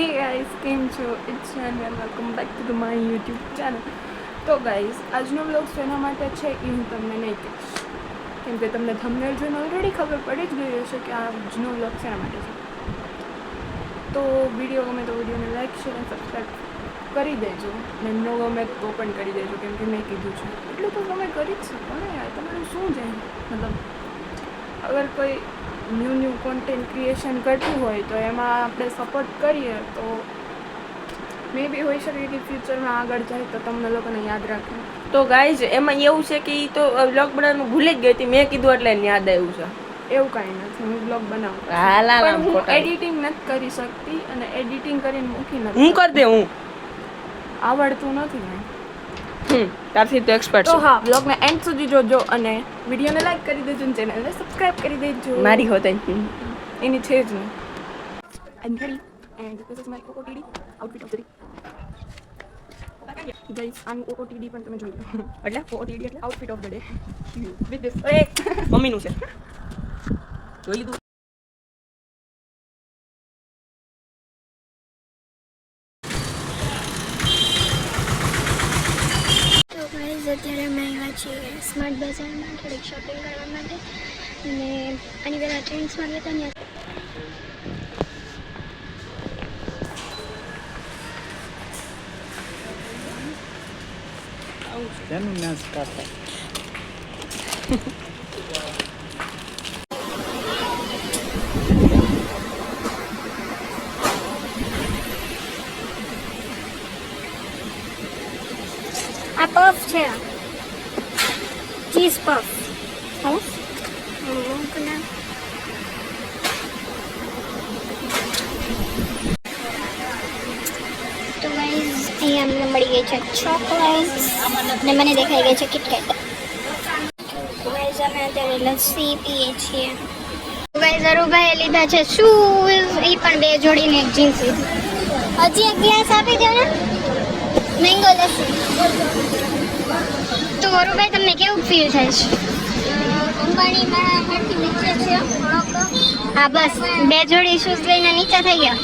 Hey guys, કેમ છો? It's Shan and welcome back to my YouTube channel. તો guys આજનો વ્લોગ શેના માટે છે એ હું તમને નહીં કહીશ, કેમ કે તમને થંબનેલ જોઈને ઓલરેડી ખબર પડી જ ગઈ હશે કે આજનો વ્લોગ શેના માટે છે. તો વિડીયો ગમે તો વિડીયોને લાઈક શેર અને સબસ્ક્રાઈબ કરી દેજો, અને ન ગમે તો પણ કરી દેજો, કેમ કે મેં કીધું છે એટલું તો તમે કરી જ શકો ને યાર. તમારું શું છે, મતલબ અગર કોઈ ન્યૂ કોન્ટેન્ટ ક્રિએશન કરતું હોય તો એમાં આપણે સપોર્ટ કરીએ તો મે બી હોઈ શકે કે ફ્યુચરમાં આગળ જાય તો તમને લોકોને યાદ રાખે. તો ગાઈઝ એમાં એવું છે કે ઈ તો વ્લોગ બનાવવાનું ભૂલી જ ગઈ હતી, મેં કીધું એટલે એને યાદ આવ્યું છે. એવું કાંઈ નથી, હું બ્લોગ બનાવું પણ હું એડિટિંગ નથી કરી શકતી, અને એડિટિંગ કરીને મૂકી નથી. હું કરી દે, હું આવડતું નથી ને. તારથી તો એક્સપર્ટ તો છે. હા, બ્લોગને એન્ડ સુધી જોજો અને વિડીયોને લાઈક કરી દેજો અને ચેનલને સબસ્ક્રાઇબ કરી દેજો. મારી હોત એની છે જ નહીં. I'm ready and this is my OOTD outfit of the day. Guys, આનું OOTD પણ તમે જોઈ લો. એટલે OOTD એટલે outfit of the day with this. અરે મમ્મીનું છે, જોઈ લીધું. તો ગાઈઝ અત્યારે અમે આવ્યા છીએ સ્માર્ટ બજારમાં થોડીક શોપિંગ કરવા માટે, અને આની પહેલાં ટ્રેન્ડ્સમાં ગયા હતા ત્યાં. Then nails perfect. આ પફ છે, ચીઝ પફ. તો ગાઈઝ અહીંયા અમને મળી ગઈ છે ચોકલેટ્સ, અને મને દેખાઈ ગઈ છે કિટકેટ. ગાઈઝ અમે અત્યારે લસ્સી પીએ છીએ. ગાઈઝ અરુભાઈએ લીધા છે શૂઝ, એ પણ 2 જોડીને એક જીન્સ લીધી. હજી એક ગ્લાસ આપી દો ને, મેંગો લસ્સી. તો અરુભાઈ તમને કેવું ફીલ થાય છે? કંપનીમાં હેઠી નીચે છે થોડોક. હા બસ 2 જોડી શૂઝ લઈને નીચે થઈ ગયા.